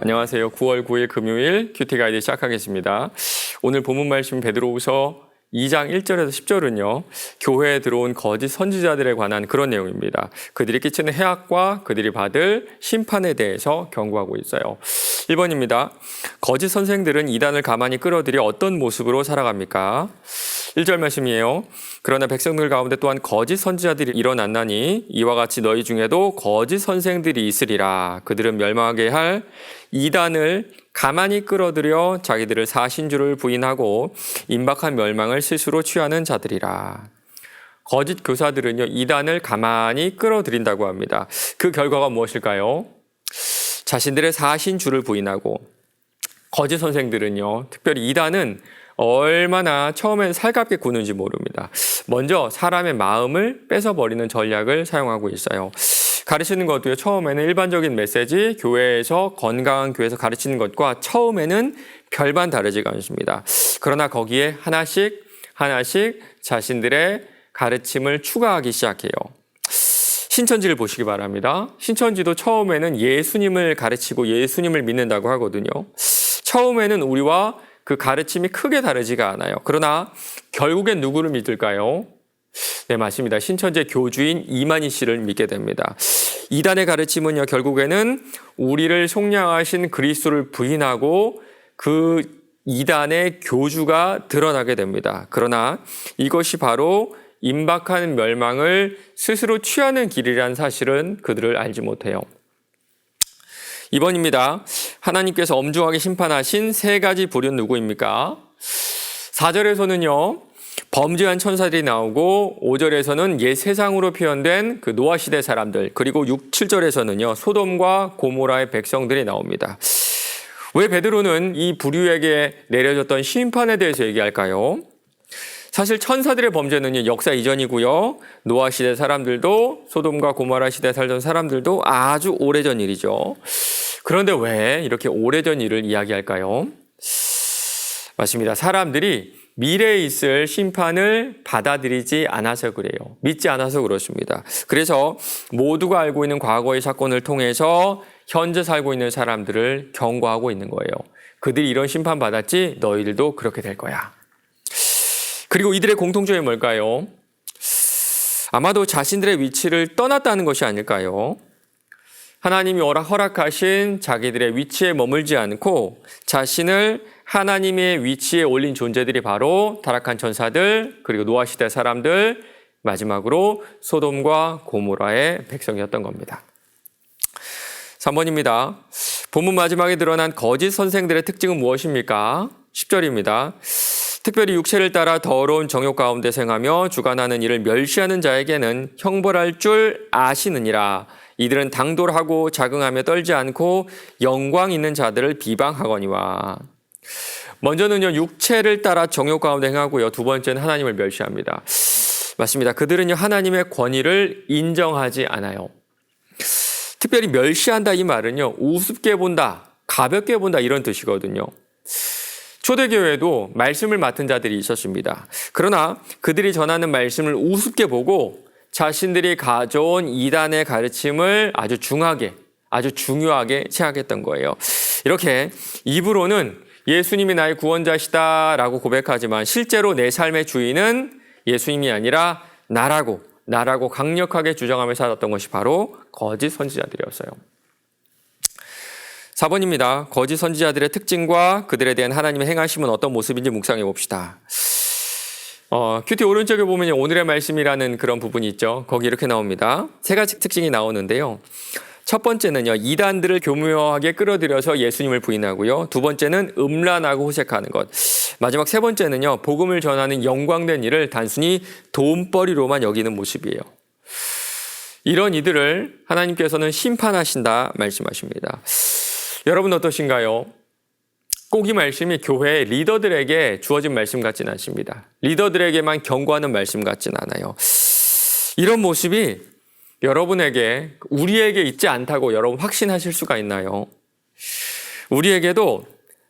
안녕하세요. 9월 9일 금요일 큐티 가이드 시작하겠습니다. 오늘 본문 말씀 베드로후서 2장 1절에서 10절은요. 교회에 들어온 거짓 선지자들에 관한 그런 내용입니다. 그들이 끼치는 해악과 그들이 받을 심판에 대해서 경고하고 있어요. 1번입니다. 거짓 선생들은 이단을 가만히 끌어들여 어떤 모습으로 살아갑니까? 1절 말씀이에요. 그러나 백성들 가운데 또한 거짓 선지자들이 일어났나니 이와 같이 너희 중에도 거짓 선생들이 있으리라. 그들은 멸망하게 할 이단을 가만히 끌어들여 자기들을 사신주를 부인하고 임박한 멸망을 스스로 취하는 자들이라. 거짓 교사들은요, 이단을 가만히 끌어들인다고 합니다. 그 결과가 무엇일까요? 자신들의 사신주를 부인하고, 거짓 선생들은요, 특별히 이단은 얼마나 처음엔 살갑게 구는지 모릅니다. 먼저 사람의 마음을 뺏어버리는 전략을 사용하고 있어요. 가르치는 것도요, 처음에는 일반적인 메시지, 교회에서 건강한 교회에서 가르치는 것과 처음에는 별반 다르지가 않습니다. 그러나 거기에 하나씩 자신들의 가르침을 추가하기 시작해요. 신천지를 보시기 바랍니다. 신천지도 처음에는 예수님을 가르치고 예수님을 믿는다고 하거든요. 처음에는 우리와 그 가르침이 크게 다르지가 않아요. 그러나 결국엔 누구를 믿을까요? 네, 맞습니다. 신천지의 교주인 이만희 씨를 믿게 됩니다. 이단의 가르침은요, 결국에는 우리를 속량하신 그리스도를 부인하고 그 이단의 교주가 드러나게 됩니다. 그러나 이것이 바로 임박한 멸망을 스스로 취하는 길이라는 사실은 그들을 알지 못해요. 2번입니다. 하나님께서 엄중하게 심판하신 세 가지 부류는 누구입니까? 4절에서는요. 범죄한 천사들이 나오고 5절에서는 옛 세상으로 표현된 그 노아 시대 사람들, 그리고 6, 7절에서는요. 소돔과 고모라의 백성들이 나옵니다. 왜 베드로는 이 부류에게 내려졌던 심판에 대해서 얘기할까요? 사실 천사들의 범죄는 역사 이전이고요. 노아 시대 사람들도 소돔과 고모라 시대에 살던 사람들도 아주 오래전 일이죠. 그런데 왜 이렇게 오래전 일을 이야기할까요? 맞습니다. 사람들이 미래에 있을 심판을 받아들이지 않아서 그래요. 믿지 않아서 그렇습니다. 그래서 모두가 알고 있는 과거의 사건을 통해서 현재 살고 있는 사람들을 경고하고 있는 거예요. 그들이 이런 심판 받았지 너희들도 그렇게 될 거야. 그리고 이들의 공통점이 뭘까요? 아마도 자신들의 위치를 떠났다는 것이 아닐까요? 하나님이 허락하신 자기들의 위치에 머물지 않고 자신을 하나님의 위치에 올린 존재들이 바로 타락한 천사들, 그리고 노아 시대 사람들, 마지막으로 소돔과 고모라의 백성이었던 겁니다. 3번입니다. 본문 마지막에 드러난 거짓 선생들의 특징은 무엇입니까? 10절입니다. 특별히 육체를 따라 더러운 정욕 가운데 생하며 주관하는 이를 멸시하는 자에게는 형벌할 줄 아시느니라. 이들은 당돌하고 자긍하며 떨지 않고 영광 있는 자들을 비방하거니와. 먼저는요, 육체를 따라 정욕 가운데 행하고요. 두 번째는 하나님을 멸시합니다. 맞습니다. 그들은요, 하나님의 권위를 인정하지 않아요. 특별히 멸시한다 이 말은요, 우습게 본다, 가볍게 본다 이런 뜻이거든요. 초대교회에도 말씀을 맡은 자들이 있었습니다. 그러나 그들이 전하는 말씀을 우습게 보고 자신들이 가져온 이단의 가르침을 아주 중요하게 생각했던 거예요. 이렇게 입으로는 예수님이 나의 구원자시다라고 고백하지만 실제로 내 삶의 주인은 예수님이 아니라 나라고 강력하게 주장하며 살았던 것이 바로 거짓 선지자들이었어요. 4번입니다. 거짓 선지자들의 특징과 그들에 대한 하나님의 행하심은 어떤 모습인지 묵상해 봅시다. 큐티 오른쪽에 보면 오늘의 말씀이라는 그런 부분이 있죠. 거기 이렇게 나옵니다. 세 가지 특징이 나오는데요. 첫 번째는요, 이단들을 교묘하게 끌어들여서 예수님을 부인하고요. 두 번째는 음란하고 호색하는 것. 마지막 세 번째는요, 복음을 전하는 영광된 일을 단순히 돈벌이로만 여기는 모습이에요. 이런 이들을 하나님께서는 심판하신다 말씀하십니다. 여러분 어떠신가요? 꼭 이 말씀이 교회의 리더들에게 주어진 말씀 같지는 않습니다. 리더들에게만 경고하는 말씀 같지는 않아요. 이런 모습이 여러분에게, 우리에게 있지 않다고 여러분 확신하실 수가 있나요? 우리에게도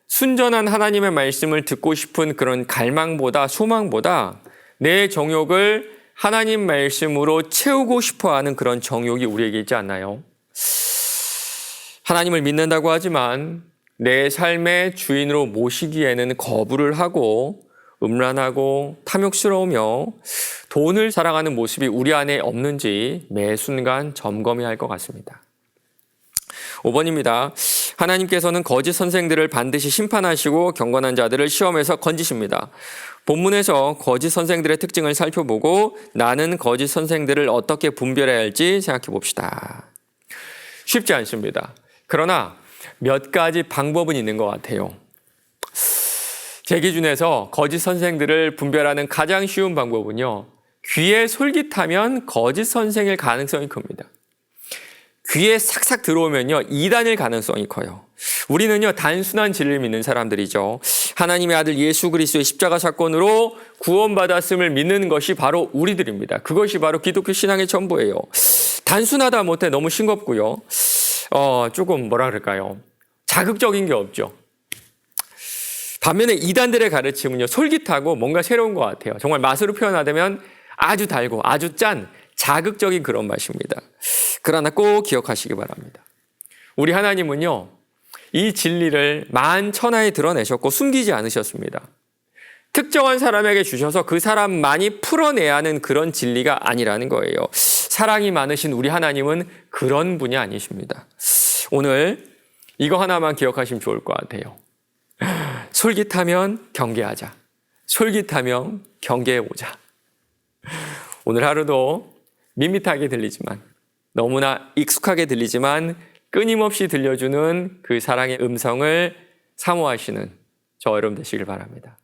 순전한 하나님의 말씀을 듣고 싶은 그런 갈망보다, 소망보다 내 정욕을 하나님 말씀으로 채우고 싶어하는 그런 정욕이 우리에게 있지 않나요? 하나님을 믿는다고 하지만 내 삶의 주인으로 모시기에는 거부를 하고 음란하고 탐욕스러우며 돈을 사랑하는 모습이 우리 안에 없는지 매 순간 점검해야 할 것 같습니다. 5번입니다. 하나님께서는 거짓 선생들을 반드시 심판하시고 경건한 자들을 시험에서 건지십니다. 본문에서 거짓 선생들의 특징을 살펴보고 나는 거짓 선생들을 어떻게 분별해야 할지 생각해 봅시다. 쉽지 않습니다. 그러나 몇 가지 방법은 있는 것 같아요. 제 기준에서 거짓 선생들을 분별하는 가장 쉬운 방법은요, 귀에 솔깃하면 거짓 선생일 가능성이 큽니다. 귀에 삭삭 들어오면요, 이단일 가능성이 커요. 우리는요, 단순한 진리를 믿는 사람들이죠. 하나님의 아들 예수 그리스도의 십자가 사건으로 구원받았음을 믿는 것이 바로 우리들입니다. 그것이 바로 기독교 신앙의 전부예요. 단순하다 못해 너무 싱겁고요. 조금 뭐라 그럴까요? 자극적인 게 없죠. 반면에 이단들의 가르침은요, 솔깃하고 뭔가 새로운 것 같아요. 정말 맛으로 표현하자면 아주 달고 아주 짠 자극적인 그런 맛입니다. 그러나 꼭 기억하시기 바랍니다. 우리 하나님은요, 이 진리를 만천하에 드러내셨고 숨기지 않으셨습니다. 특정한 사람에게 주셔서 그 사람만이 풀어내야 하는 그런 진리가 아니라는 거예요. 사랑이 많으신 우리 하나님은 그런 분이 아니십니다. 오늘 이거 하나만 기억하시면 좋을 것 같아요. 솔깃하면 경계하자. 솔깃하면 경계해보자. 오늘 하루도 밋밋하게 들리지만, 너무나 익숙하게 들리지만 끊임없이 들려주는 그 사랑의 음성을 사모하시는 저 여러분 되시길 바랍니다.